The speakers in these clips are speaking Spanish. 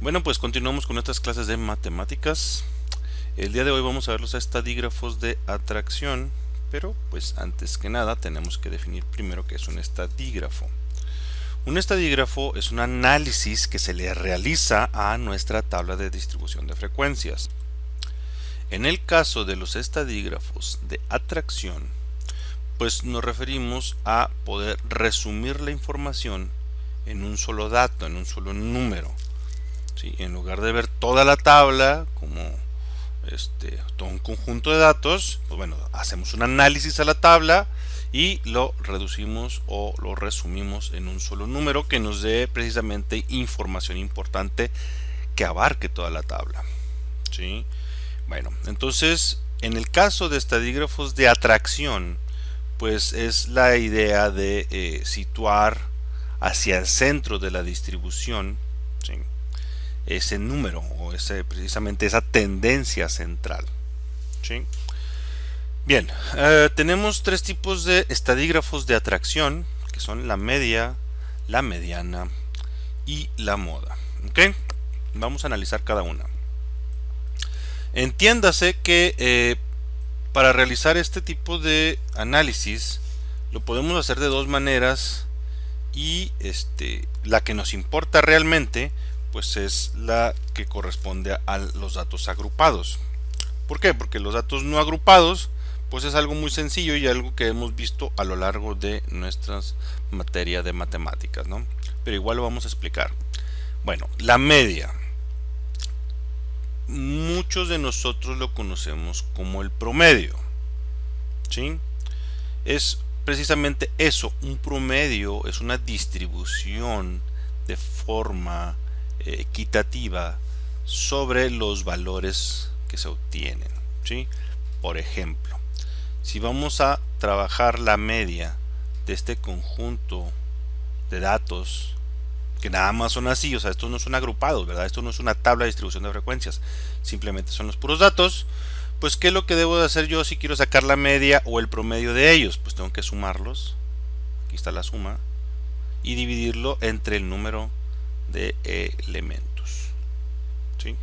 Bueno, pues continuamos con estas clases de matemáticas. El día de hoy vamos a ver los estadígrafos de atracción, pero pues antes que nada tenemos que definir primero qué es un estadígrafo. Un estadígrafo es un análisis que se le realiza a nuestra tabla de distribución de frecuencias. En el caso de los estadígrafos de atracción, pues nos referimos a poder resumir la información en un solo dato, en un solo número. ¿Sí? En lugar de ver toda la tabla como todo un conjunto de datos, pues bueno, hacemos un análisis a la tabla y lo reducimos o lo resumimos en un solo número que nos dé precisamente información importante que abarque toda la tabla. ¿Sí? Bueno, entonces en el caso de estadígrafos de atracción, pues es la idea de situar hacia el centro de la distribución, ¿sí?, ese número o precisamente esa tendencia central. ¿Sí? Bien, tenemos tres tipos de estadígrafos de atracción, que son la media, la mediana y la moda. ¿Ok? Vamos a analizar cada una. Entiéndase que para realizar este tipo de análisis lo podemos hacer de dos maneras y la que nos importa realmente pues es la que corresponde a los datos agrupados. ¿Por qué? Porque los datos no agrupados pues es algo muy sencillo y algo que hemos visto a lo largo de nuestras materias de matemáticas, ¿no? Pero igual lo vamos a explicar. Bueno, la media. Muchos de nosotros lo conocemos como el promedio. ¿Sí? Es precisamente eso, un promedio es una distribución de forma equitativa sobre los valores que se obtienen. ¿Sí? Por ejemplo, si vamos a trabajar la media de este conjunto de datos que nada más son así, o sea, estos no son agrupados, ¿verdad? Esto no es una tabla de distribución de frecuencias, simplemente son los puros datos. Pues ¿qué es lo que debo de hacer yo si quiero sacar la media o el promedio de ellos? Pues tengo que sumarlos, aquí está la suma, y dividirlo entre el número de elementos. ¿Sí?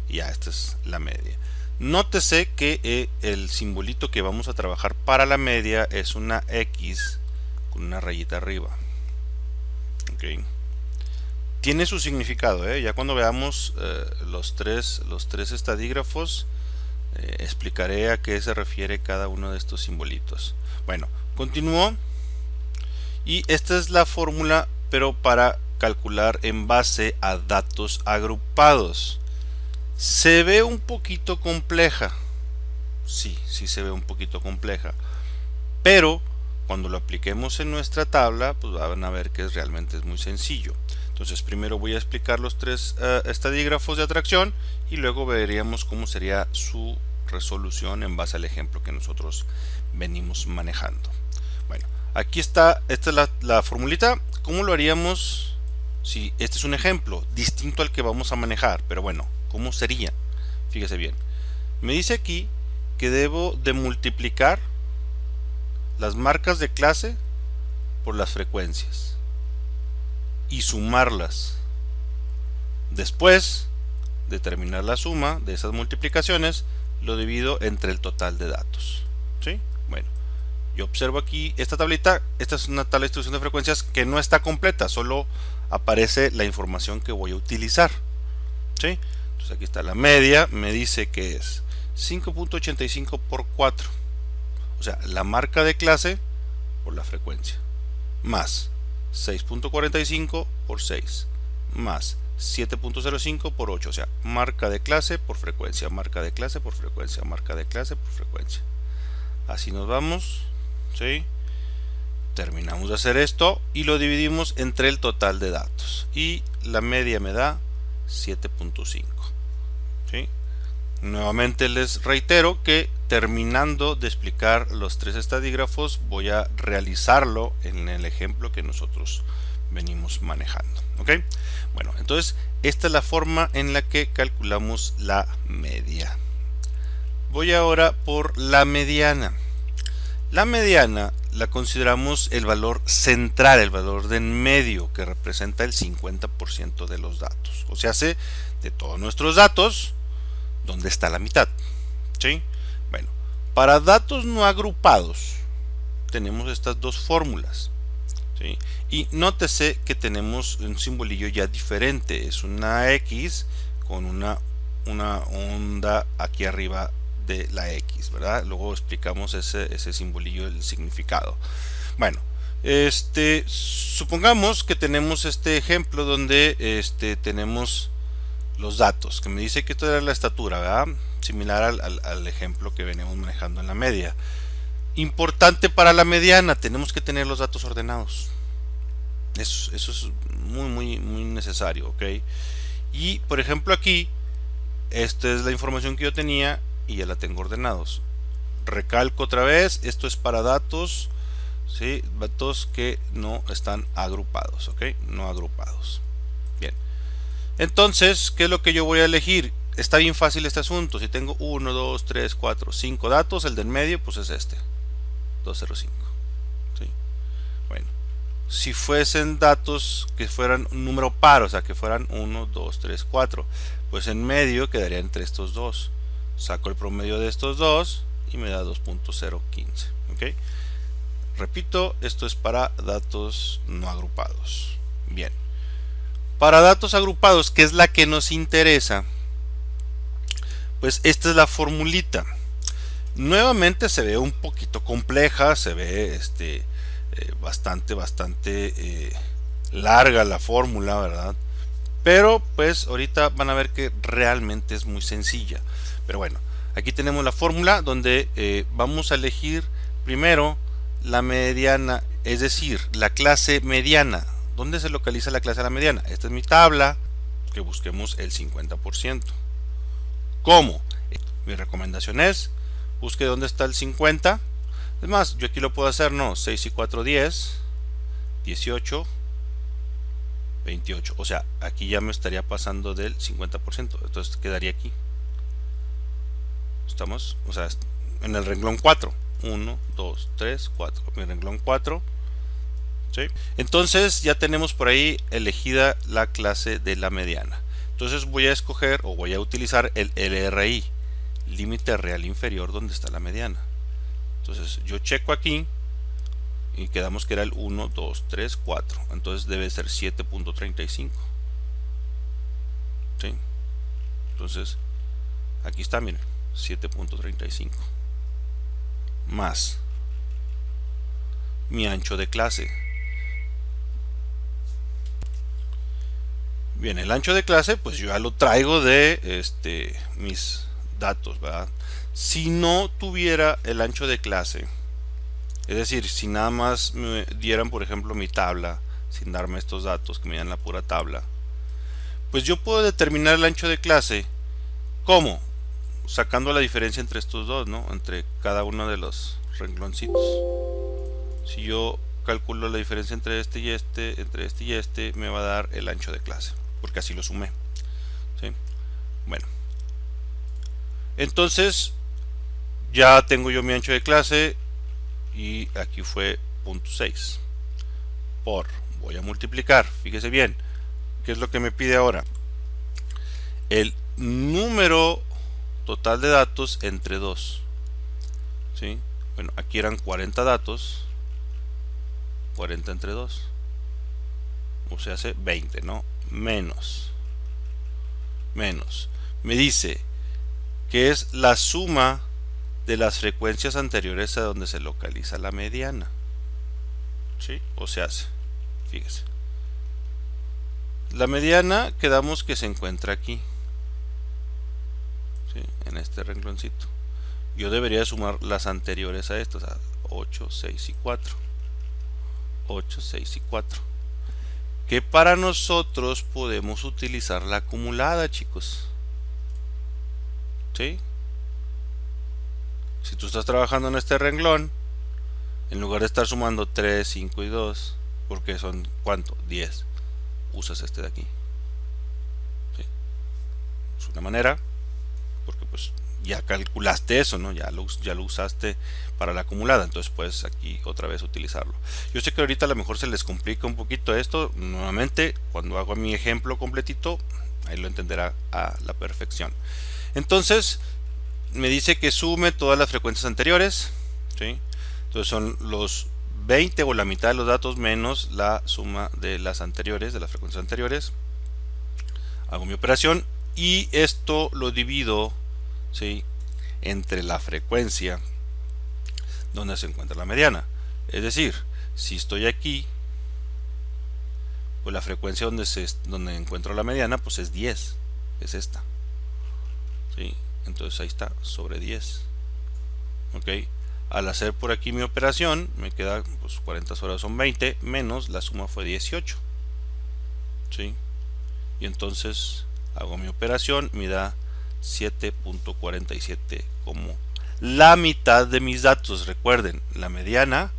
Y ya, esta es la media. Nótese que el simbolito que vamos a trabajar para la media es una X con una rayita arriba. ¿Ok? Tiene su significado, ya cuando veamos los tres estadígrafos explicaré a qué se refiere cada uno de estos simbolitos. Bueno, continúo y esta es la fórmula pero para calcular en base a datos agrupados. Se ve un poquito compleja, sí se ve un poquito compleja, pero cuando lo apliquemos en nuestra tabla pues van a ver que realmente es muy sencillo. Entonces primero voy a explicar los tres estadígrafos de atracción y luego veríamos cómo sería su resolución en base al ejemplo que nosotros venimos manejando. Bueno, aquí está, esta es la formulita. ¿Cómo lo haríamos si este es un ejemplo distinto al que vamos a manejar? Pero bueno, ¿cómo sería? Fíjese bien. Me dice aquí que debo de multiplicar las marcas de clase por las frecuencias y sumarlas. Después de terminar la suma de esas multiplicaciones, lo divido entre el total de datos. ¿Sí? Bueno, yo observo aquí esta tablita. Esta es una tabla de distribución de frecuencias que no está completa, solo aparece la información que voy a utilizar. ¿Sí? Entonces aquí está la media, me dice que es 5.85 por 4, o sea, la marca de clase por la frecuencia, más 6.45 por 6, más 7.05 por 8, o sea, marca de clase por frecuencia, marca de clase por frecuencia, marca de clase por frecuencia. Así nos vamos, ¿sí? Terminamos de hacer esto y lo dividimos entre el total de datos y la media me da 7.5. ¿Sí? Nuevamente les reitero que terminando de explicar los tres estadígrafos voy a realizarlo en el ejemplo que nosotros venimos manejando. ¿Ok? Bueno, entonces esta es la forma en la que calculamos la media. Voy ahora por la mediana. La mediana la consideramos el valor central, el valor de en medio, que representa el 50% de los datos. O sea, de todos nuestros datos, ¿dónde está la mitad? ¿Sí? Bueno, para datos no agrupados, tenemos estas dos fórmulas. ¿Sí? Y nótese que tenemos un simbolillo ya diferente. Es una X con una onda aquí arriba de la X, ¿verdad? Luego explicamos ese simbolillo, el significado. Bueno, supongamos que tenemos este ejemplo donde tenemos los datos, que me dice que esto era la estatura, ¿verdad? Similar al ejemplo que venimos manejando en la media. Importante para la mediana, tenemos que tener los datos ordenados. Eso es muy necesario, ¿ok? Y por ejemplo aquí, esta es la información que yo tenía y ya la tengo ordenados. Recalco otra vez, esto es para datos, ¿sí? Datos que no están agrupados, ¿ok? No agrupados. Bien. Entonces, ¿qué es lo que yo voy a elegir? Está bien fácil este asunto. Si tengo 1, 2, 3, 4, 5 datos, el del medio pues es este, 205. ¿Sí? Bueno, si fuesen datos que fueran un número par, o sea que fueran 1, 2, 3, 4, pues en medio quedaría entre estos dos. Saco el promedio de estos dos y me da 2.015. ¿Ok? Repito, esto es para datos no agrupados. Bien. Para datos agrupados, que es la que nos interesa, pues esta es la formulita. Nuevamente se ve un poquito compleja, se ve bastante larga la fórmula, ¿verdad? Pero pues ahorita van a ver que realmente es muy sencilla. Pero bueno, aquí tenemos la fórmula donde vamos a elegir primero la mediana, es decir, la clase mediana. ¿Dónde se localiza la clase de la mediana? Esta es mi tabla, que busquemos el 50%. ¿Cómo? Mi recomendación es, busque dónde está el 50. Es más, yo aquí lo puedo hacer, no, 6 y 4, 10, 18, 28. O sea, aquí ya me estaría pasando del 50%. Entonces quedaría aquí. Estamos, o sea, en el renglón 4. 1, 2, 3, 4. Mi renglón 4. ¿Sí? Entonces ya tenemos por ahí elegida la clase de la mediana. Entonces voy a escoger o voy a utilizar el LRI, límite real inferior, donde está la mediana. Entonces yo checo aquí y quedamos que era el 1, 2, 3, 4. Entonces debe ser 7.35. ¿Sí? Entonces aquí está, miren, 7.35 más mi ancho de clase. Bien, el ancho de clase pues yo ya lo traigo de mis datos, ¿verdad? Si no tuviera el ancho de clase, es decir, si nada más me dieran por ejemplo mi tabla sin darme estos datos, que me dan la pura tabla, pues yo puedo determinar el ancho de clase. ¿Cómo? Sacando la diferencia entre estos dos, ¿no? Entre cada uno de los rengloncitos. Si yo calculo la diferencia entre este y este, me va a dar el ancho de clase, porque así lo sumé. ¿Sí? Bueno, entonces ya tengo yo mi ancho de clase y aquí fue 0.6 voy a multiplicar, fíjese bien, ¿qué es lo que me pide ahora? El número total de datos entre 2. ¿Sí? Bueno, aquí eran 40 datos, 40 entre 2, o sea, hace 20, ¿no? Menos. Me dice que es la suma de las frecuencias anteriores a donde se localiza la mediana. ¿Sí? O sea, fíjese. La mediana quedamos que se encuentra aquí. ¿Sí? En este rengloncito. Yo debería sumar las anteriores a estas, 8, 6 y 4. 8, 6 y 4. Que para nosotros podemos utilizar la acumulada, chicos. ¿Sí? Si tú estás trabajando en este renglón, en lugar de estar sumando 3, 5 y 2, porque son, ¿cuánto? 10. Usas de aquí. ¿Sí? Es una manera, porque pues ya calculaste eso, ¿no? Ya lo usaste para la acumulada, entonces puedes aquí otra vez utilizarlo. Yo sé que ahorita a lo mejor se les complica un poquito esto, nuevamente cuando hago mi ejemplo completito, ahí lo entenderá a la perfección. Entonces me dice que sume todas las frecuencias anteriores, ¿sí? Entonces son los 20 o la mitad de los datos menos la suma de las anteriores, de las frecuencias anteriores. Hago mi operación y esto lo divido, ¿sí?, entre la frecuencia donde se encuentra la mediana. Es decir, si estoy aquí, pues la frecuencia donde encuentro la mediana pues es 10, es esta, ¿sí? Entonces ahí está, sobre 10. Ok, al hacer por aquí mi operación me queda pues 40 horas son 20 menos la suma fue 18, ¿sí? Y entonces hago mi operación, me da 7.47 como la mitad de mis datos. Recuerden, la mediana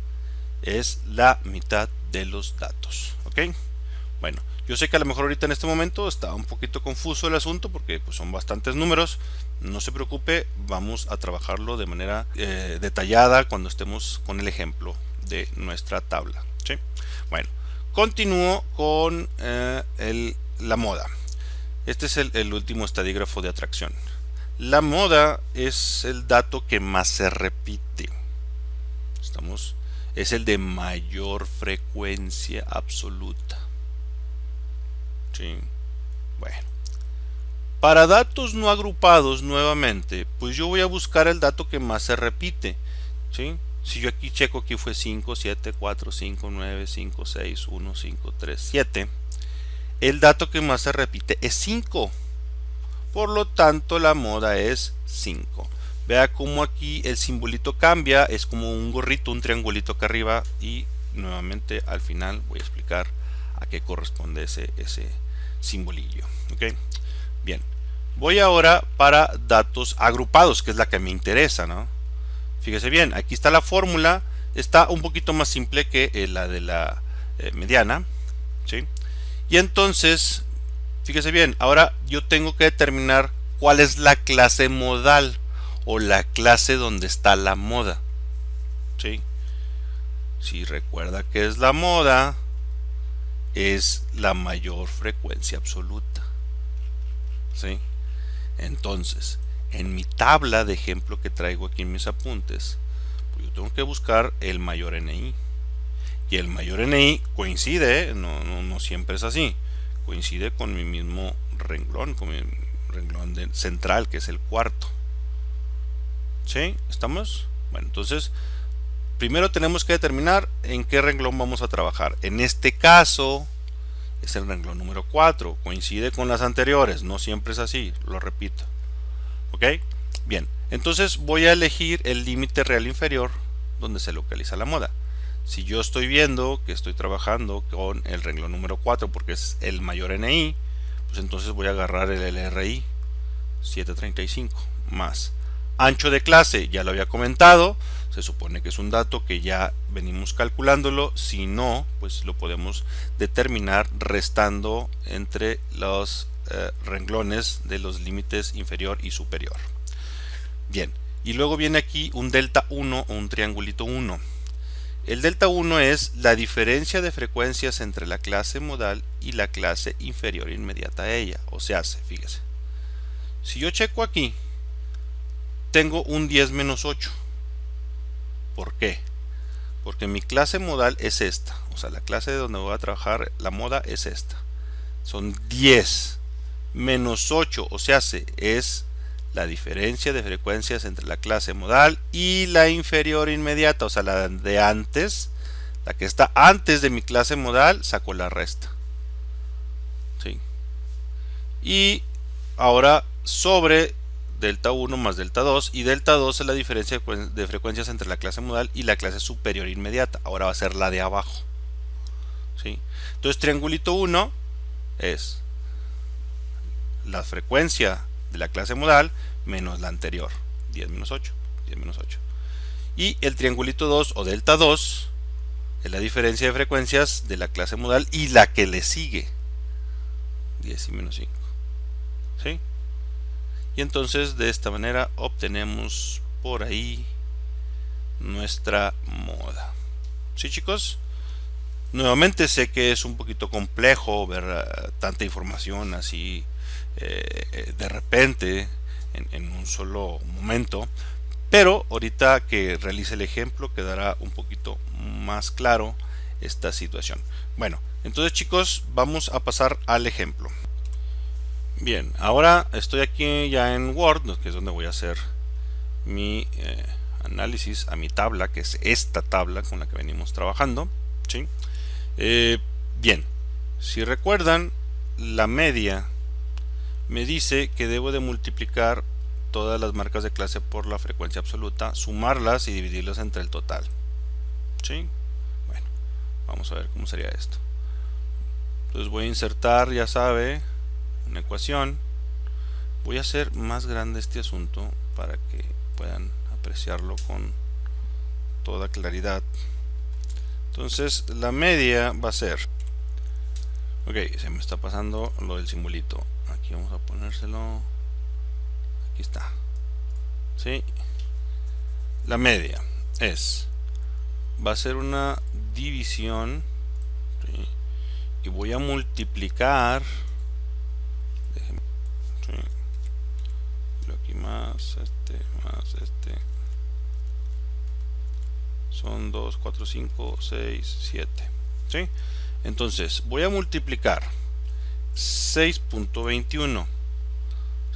es la mitad de los datos. Ok, bueno, yo sé que a lo mejor ahorita en este momento está un poquito confuso el asunto porque pues, son bastantes números. No se preocupe, vamos a trabajarlo de manera detallada cuando estemos con el ejemplo de nuestra tabla, ¿sí? Bueno, continúo con la moda. Este es el último estadígrafo de atracción. La moda es el dato que más se repite. Es el de mayor frecuencia absoluta. ¿Sí? Bueno. Para datos no agrupados nuevamente, pues yo voy a buscar el dato que más se repite. ¿Sí? Si yo aquí checo, aquí fue 5, 7, 4, 5, 9, 5, 6, 1, 5, 3, 7. El dato que más se repite es 5. Por lo tanto, la moda es 5. Vea cómo aquí el simbolito cambia, es como un gorrito, un triangulito acá arriba, y nuevamente al final voy a explicar a qué corresponde ese simbolillo. ¿Okay? Bien, voy ahora para datos agrupados, que es la que me interesa, ¿no? Fíjese bien, aquí está la fórmula, está un poquito más simple que la de la mediana, ¿sí? Y entonces, fíjese bien, ahora yo tengo que determinar cuál es la clase modal o la clase donde está la moda, ¿sí? Si recuerda que es la moda, es la mayor frecuencia absoluta, ¿sí? Entonces, en mi tabla de ejemplo que traigo aquí en mis apuntes, pues yo tengo que buscar el mayor NI. Y el mayor NI coincide, no siempre es así, coincide con mi mismo renglón, con mi renglón central, que es el cuarto. ¿Sí? ¿Estamos? Bueno, entonces, primero tenemos que determinar en qué renglón vamos a trabajar. En este caso, es el renglón número 4, coincide con las anteriores, no siempre es así, lo repito. ¿Ok? Bien, entonces voy a elegir el límite real inferior donde se localiza la moda. Si yo estoy viendo que estoy trabajando con el renglón número 4 porque es el mayor NI, pues entonces voy a agarrar el LRI 735 más ancho de clase, ya lo había comentado, se supone que es un dato que ya venimos calculándolo, si no, pues lo podemos determinar restando entre los renglones de los límites inferior y superior. Bien, y luego viene aquí un delta 1 o un triangulito 1. El delta 1 es la diferencia de frecuencias entre la clase modal y la clase inferior inmediata a ella. O sea, fíjese, si yo checo aquí, tengo un 10 menos 8. ¿Por qué? Porque mi clase modal es esta. O sea, la clase donde voy a trabajar la moda es esta. Son 10 menos 8. O sea, es la diferencia de frecuencias entre la clase modal y la inferior inmediata, o sea, la de antes, la que está antes de mi clase modal, saco la resta. ¿Sí? Y ahora sobre delta 1 más delta 2, y delta 2 es la diferencia de frecuencias entre la clase modal y la clase superior inmediata. Ahora va a ser la de abajo. ¿Sí? Entonces, triangulito 1 es la frecuencia de la clase modal menos la anterior, 10 menos 8, 10 menos 8. Y el triangulito 2 o delta 2 es la diferencia de frecuencias de la clase modal y la que le sigue, 10 y menos 5. ¿Sí? y entonces de esta manera obtenemos por ahí nuestra moda. ¿Sí, chicos? Nuevamente sé que es un poquito complejo ver tanta información así de repente en un solo momento, pero ahorita que realice el ejemplo quedará un poquito más claro esta situación. Bueno, entonces chicos, vamos a pasar al ejemplo. Bien, ahora estoy aquí ya en Word, que es donde voy a hacer mi análisis a mi tabla, que es esta tabla con la que venimos trabajando. ¿Sí? Bien, si recuerdan, la media me dice que debo de multiplicar todas las marcas de clase por la frecuencia absoluta, sumarlas y dividirlas entre el total. ¿Sí? Bueno, vamos a ver cómo sería esto. Entonces voy a insertar, ya sabe, una ecuación. Voy a hacer más grande este asunto para que puedan apreciarlo con toda claridad. Entonces la media va a ser, ok, se me está pasando lo del simbolito, aquí vamos a ponérselo, aquí está, ¿sí? La media va a ser una división, ¿sí? Y voy a multiplicar, déjenme, ¿sí? Aquí más este, son 2, 4, 5, 6, 7, ¿sí? Entonces voy a multiplicar 6.21.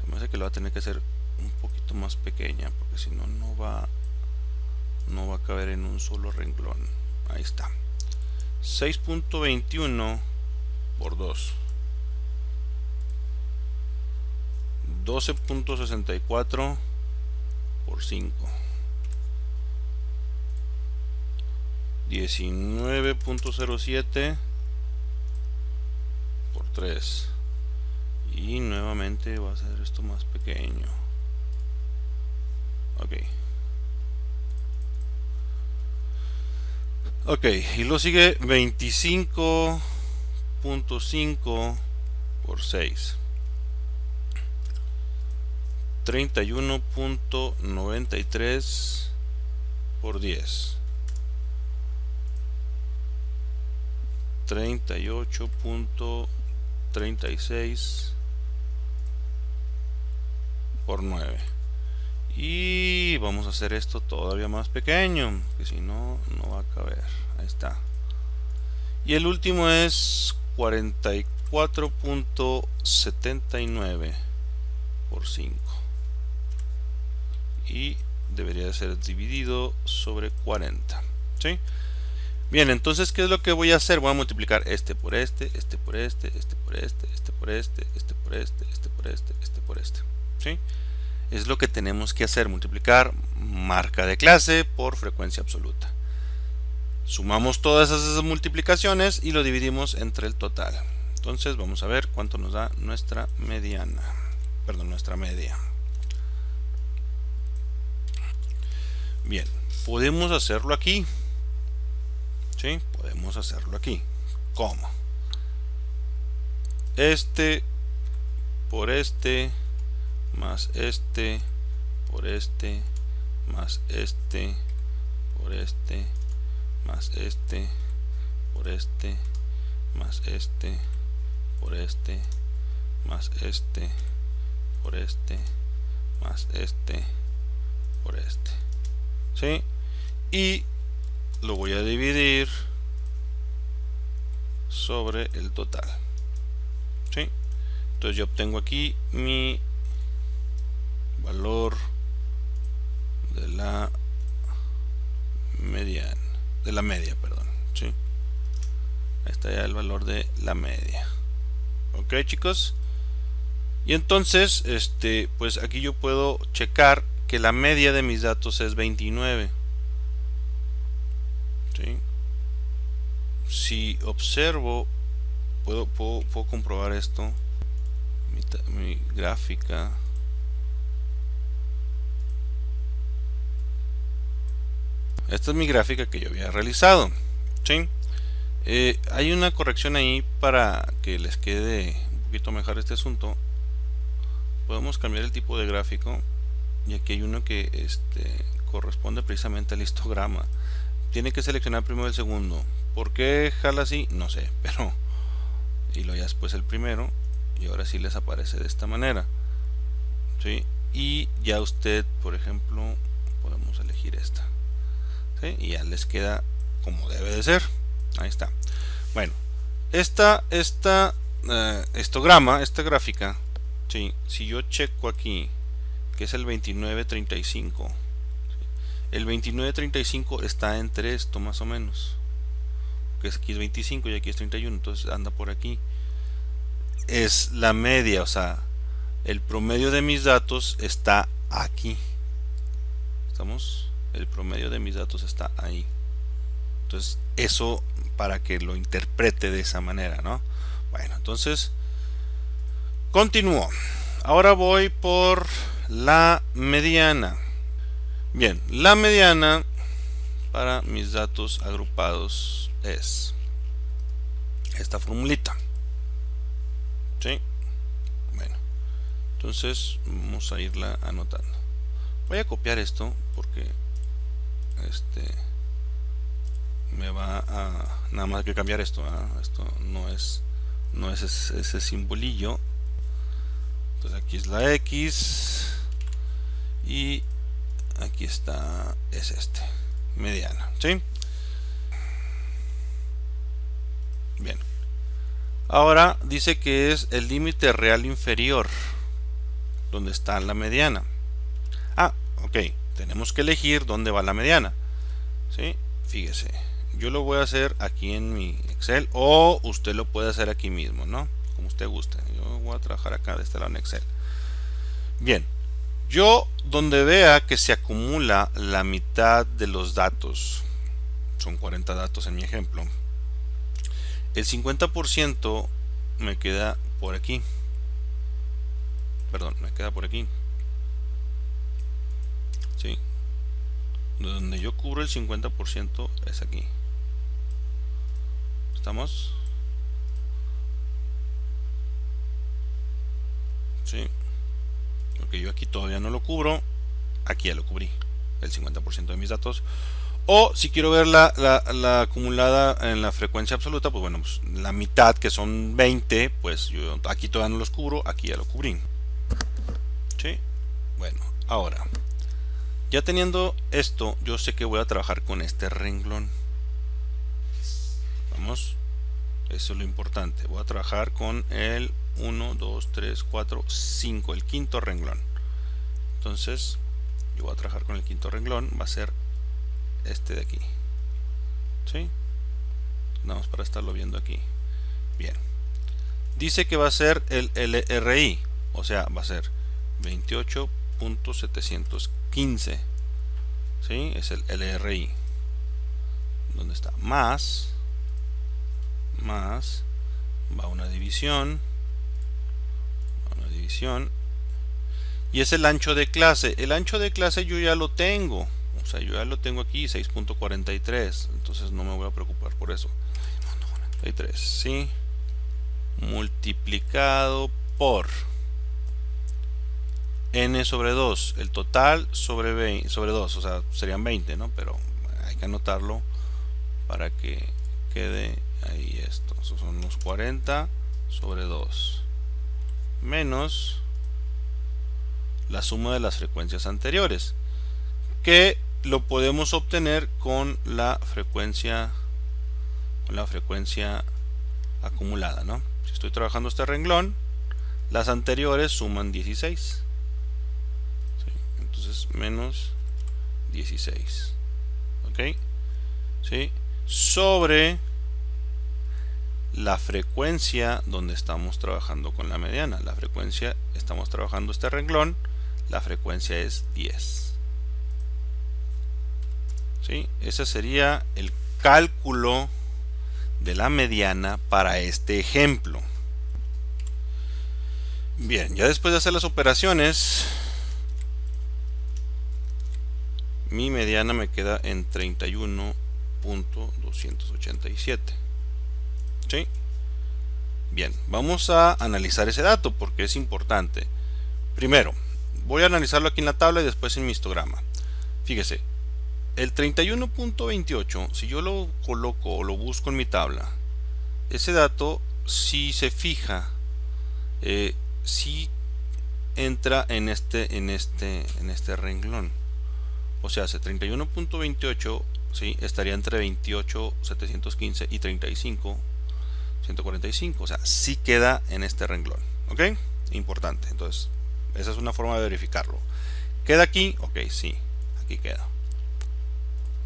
Se me hace que lo va a tener que hacer un poquito más pequeña, porque si no, no va a caber en un solo renglón. Ahí está. 6.21 por 2. 12.64 por 5. 19.07 por 3. Y nuevamente va a ser esto más pequeño. Ok, y lo sigue 25.5 por 6. 31.93 por 10. 38.36 por 9. Y vamos a hacer esto todavía más pequeño, que si no, no va a caber. Ahí está. Y el último es 44.79 por 5. Y debería ser dividido sobre 40. ¿Sí? Bien, entonces, ¿qué es lo que voy a hacer? Voy a multiplicar este por este, este por este, este por este, este por este, este por este, este por este, este por este. ¿Sí? Es lo que tenemos que hacer, multiplicar marca de clase por frecuencia absoluta. Sumamos todas esas multiplicaciones y lo dividimos entre el total. Entonces vamos a ver cuánto nos da nuestra mediana, perdón, nuestra media. Bien, podemos hacerlo aquí. ¿Sí? Podemos hacerlo aquí. ¿Cómo? Este por este más este por este más este por este más este por este más este por este más este por este más este por este. ¿Sí? Y lo voy a dividir sobre el total. ¿Sí? Entonces yo obtengo aquí mi valor de la mediana, de la media, perdón. ¿Sí? Ahí está ya el valor de la media. Ok, chicos. Y entonces, pues aquí yo puedo checar que la media de mis datos es 29. ¿Sí? Si observo, puedo comprobar esto, mi gráfica. Esta es mi gráfica que yo había realizado. ¿Sí? Hay una corrección ahí para que les quede un poquito mejor este asunto. podemos cambiar el tipo de gráfico, y aquí hay uno que corresponde precisamente al histograma. Tiene que seleccionar primero el segundo. ¿Por qué jala así? No sé, pero y luego ya después el primero, y ahora sí les aparece de esta manera, ¿sí? Y ya usted, por ejemplo, podemos elegir esta, ¿sí? Y ya les queda como debe de ser. Ahí está. Bueno, esta histograma, esta gráfica, ¿sí? Si yo checo aquí que es el 2935, el 2935 está entre esto más o menos, que aquí es 25 y aquí es 31, entonces anda por aquí. Es la media, o sea, el promedio de mis datos está aquí. ¿Estamos? El promedio de mis datos está ahí. Entonces, eso para que lo interprete de esa manera, ¿no? Bueno, entonces, continúo. Ahora voy por la mediana. Bien, la mediana para mis datos agrupados es esta formulita. ¿Sí? Bueno, entonces vamos a irla anotando. Voy a copiar esto porque me va a nada más que cambiar esto, ¿verdad? Esto no es ese simbolillo. Entonces aquí es la X y aquí está, es mediana, ¿sí? Bien, ahora dice que es el límite real inferior donde está la mediana. Ok, tenemos que elegir dónde va la mediana, ¿sí? Fíjese, yo lo voy a hacer aquí en mi Excel, o usted lo puede hacer aquí mismo, ¿no? Como usted guste. Yo voy a trabajar acá de este lado en Excel. Bien, yo donde vea que se acumula la mitad de los datos, son 40 datos en mi ejemplo, el 50% me queda por aquí. Perdón, me queda por aquí. ¿Sí? Donde yo cubro el 50% es aquí. ¿Estamos? ¿Sí? Porque yo aquí todavía no lo cubro. Aquí ya lo cubrí, el 50% de mis datos. O si quiero ver la acumulada en la frecuencia absoluta, pues bueno, pues la mitad, que son 20, pues yo aquí todavía no los cubro, aquí ya lo cubrí. ¿Sí? Bueno, ahora, ya teniendo esto, yo sé que voy a trabajar con este renglón. Vamos, eso es lo importante. Voy a trabajar con el 1, 2, 3, 4, 5, el quinto renglón. Entonces, yo voy a trabajar con el quinto renglón, va a ser este de aquí. ¿Sí? Vamos para estarlo viendo aquí. Bien. Dice que va a ser el LRI, o sea, va a ser 28.715. ¿Sí? Es el LRI. ¿Dónde está? Más va una división, y es el ancho de clase. El ancho de clase yo ya lo tengo, o sea, yo ya lo tengo aquí, 6.43, entonces no me voy a preocupar por eso. 43, ¿sí? Multiplicado por n sobre 2, el total sobre 2, o sea, serían 20, ¿no? Pero hay que anotarlo para que quede ahí esto. Esos son los 40 sobre 2 menos la suma de las frecuencias anteriores, que lo podemos obtener con la frecuencia acumulada, ¿no? Si estoy trabajando este renglón, las anteriores suman 16, ¿sí? Entonces menos 16, ¿ok? ¿Sí? Sobre la frecuencia donde estamos trabajando con la mediana. La frecuencia, estamos trabajando este renglón, la frecuencia es 10. ¿Sí? Ese sería el cálculo de la mediana para este ejemplo. Bien, ya después de hacer las operaciones, mi mediana me queda en 31.287. ¿Sí? Bien, vamos a analizar ese dato porque es importante. Primero, voy a analizarlo aquí en la tabla y después en mi histograma. Fíjese, el 31.28, si yo lo coloco o lo busco en mi tabla, ese dato, si se fija, si entra en este renglón. O sea, 31.28, ¿sí? Estaría entre 28.715 y 35.145. O sea, sí queda en este renglón. ¿Ok? Importante. Entonces, esa es una forma de verificarlo. ¿Queda aquí? Ok, sí. Aquí queda.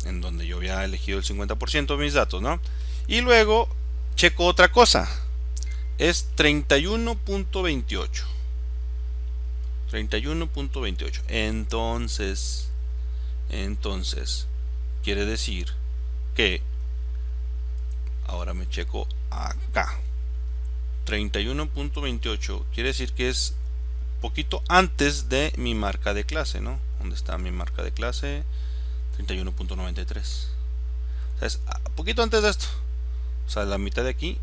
En donde yo había elegido el 50% de mis datos, ¿no? Y luego, checo otra cosa. Es 31.28. 31.28. Entonces, quiere decir que ahora me checo acá. 31.28 quiere decir que es poquito antes de mi marca de clase, ¿no? ¿Dónde está mi marca de clase? 31.93. O sea, es poquito antes de esto. O sea, la mitad de aquí,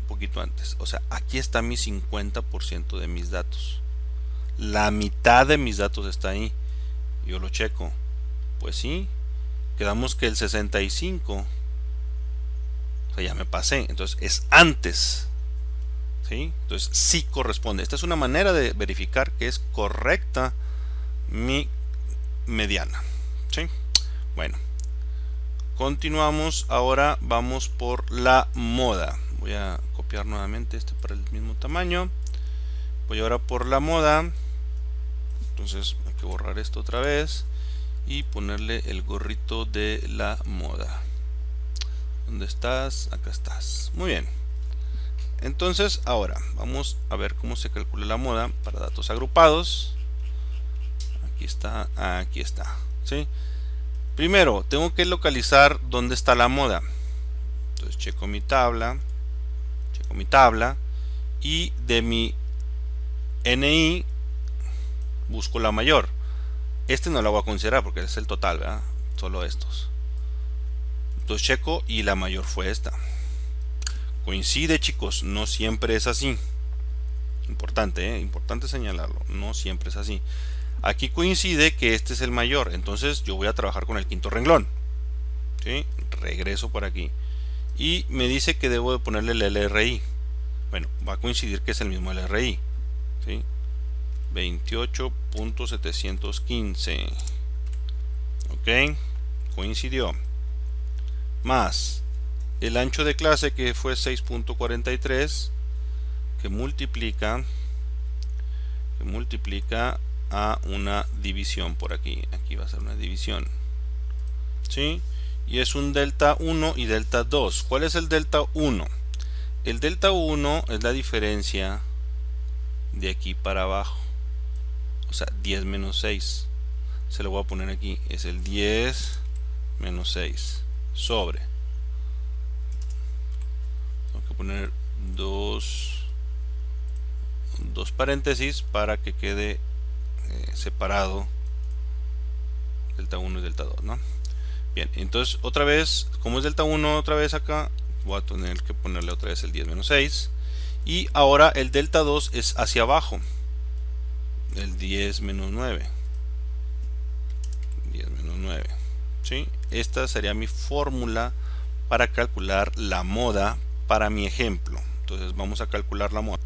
poquito antes. O sea, aquí está mi 50% de mis datos. La mitad de mis datos está ahí. Yo lo checo. Pues sí, quedamos que el 65, o sea, ya me pasé, entonces es antes, ¿sí? Entonces sí corresponde. Esta es una manera de verificar que es correcta mi mediana, ¿sí? Bueno, continuamos. Ahora vamos por la moda. Voy a copiar nuevamente este para el mismo tamaño. Voy ahora por la moda. Entonces hay que borrar esto otra vez y ponerle el gorrito de la moda. ¿Dónde estás? Acá estás. Muy bien. Entonces ahora vamos a ver cómo se calcula la moda para datos agrupados. Aquí está, aquí está, ¿sí? Primero tengo que localizar dónde está la moda. Entonces checo mi tabla y de mi NI busco la mayor. Este no lo voy a considerar porque es el total, ¿verdad? Solo estos. Entonces checo y la mayor fue esta. Coincide, chicos, no siempre es así. Importante, importante señalarlo. No siempre es así. Aquí coincide que este es el mayor. Entonces yo voy a trabajar con el quinto renglón. ¿Sí? Regreso por aquí. Y me dice que debo de ponerle el LRI. Bueno, va a coincidir que es el mismo LRI. ¿Sí? 28.715. Ok, coincidió. Más el ancho de clase que fue 6.43, que multiplica a una división por aquí. Aquí va a ser una división, ¿sí? Y es un delta 1 y delta 2. ¿Cuál es el delta 1? El delta 1 es la diferencia de aquí para abajo. O sea, 10 menos 6. Se lo voy a poner aquí. Es el 10 menos 6 sobre. Tengo que poner dos paréntesis para que quede separado delta 1 y delta 2, ¿no? Bien, entonces otra vez, como es delta 1 otra vez acá, voy a tener que ponerle otra vez el 10 menos 6. Y ahora el delta 2 es hacia abajo. El 10 menos 9. 10 menos 9. ¿Sí? Esta sería mi fórmula para calcular la moda para mi ejemplo. Entonces vamos a calcular la moda.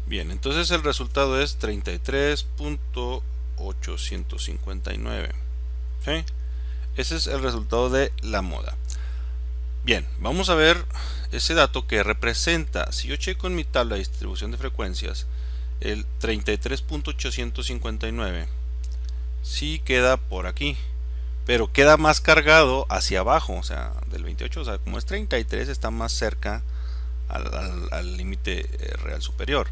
Bien, entonces el resultado es 33.859. ¿Sí? Ese es el resultado de la moda. Bien, vamos a ver ese dato que representa. Si yo checo en mi tabla de distribución de frecuencias, el 33.859 sí queda por aquí, pero queda más cargado hacia abajo, o sea, del 28, o sea, como es 33 está más cerca al límite real superior.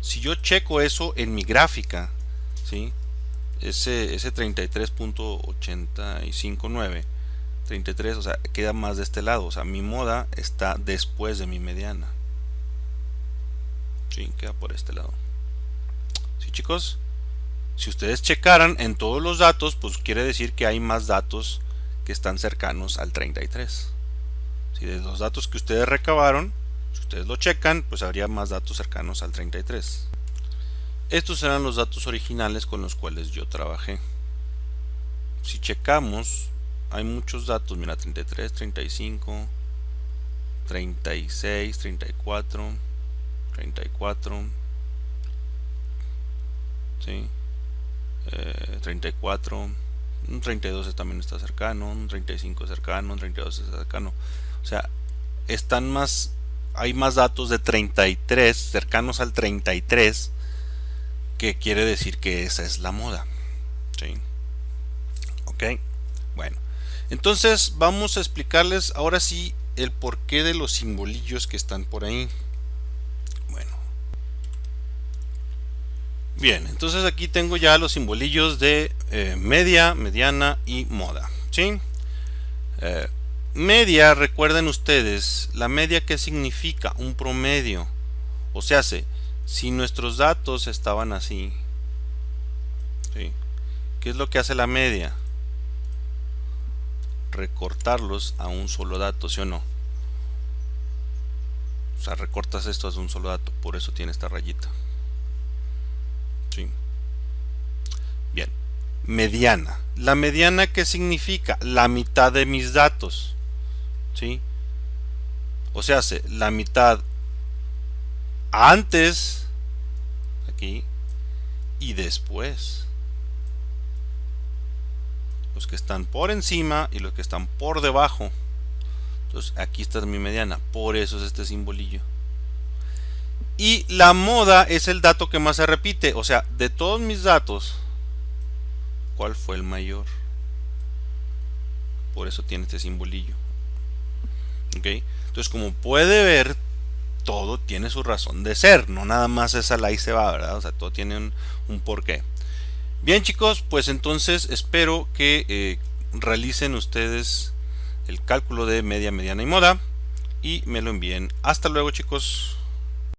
Si yo checo eso en mi gráfica, ¿sí? Ese 33.859, 33, o sea, queda más de este lado, o sea, mi moda está después de mi mediana. Sí, queda por este lado. ¿Sí, chicos? Si ustedes checaran en todos los datos, pues quiere decir que hay más datos que están cercanos al 33. Si de los datos que ustedes recabaron, si ustedes lo checan, pues habría más datos cercanos al 33. Estos eran los datos originales con los cuales yo trabajé. Si checamos, hay muchos datos, mira, 33, 35, 36, 34, 34, ¿sí? 34, un 32 también está cercano, un 35 cercano, un 32 está cercano. O sea, están más, hay más datos de 33 cercanos al 33, que quiere decir que esa es la moda. ¿Sí? Ok, bueno, entonces vamos a explicarles ahora sí el porqué de los simbolillos que están por ahí. Bueno, bien, entonces aquí tengo ya los simbolillos de media, mediana y moda. ¿Sí? Media, recuerden ustedes, la media, ¿qué significa? Un promedio. O sea, si nuestros datos estaban así, ¿sí? ¿Qué es lo que hace la media? Recortarlos a un solo dato, ¿sí o no? O sea, recortas esto a un solo dato, por eso tiene esta rayita. ¿Sí? Bien. Mediana. La mediana, ¿qué significa? La mitad de mis datos. ¿Sí? O sea, la mitad antes, aquí, y después. Los que están por encima y los que están por debajo. Entonces aquí está mi mediana, por eso es este simbolillo. Y la moda es el dato que más se repite, o sea, de todos mis datos, ¿cuál fue el mayor? Por eso tiene este simbolillo. ¿Ok? Entonces, como puede ver, todo tiene su razón de ser, no nada más es al ahí se va, ¿verdad? O sea, todo tiene un porqué. Bien, chicos, pues entonces espero que realicen ustedes el cálculo de media, mediana y moda y me lo envíen. Hasta luego, chicos.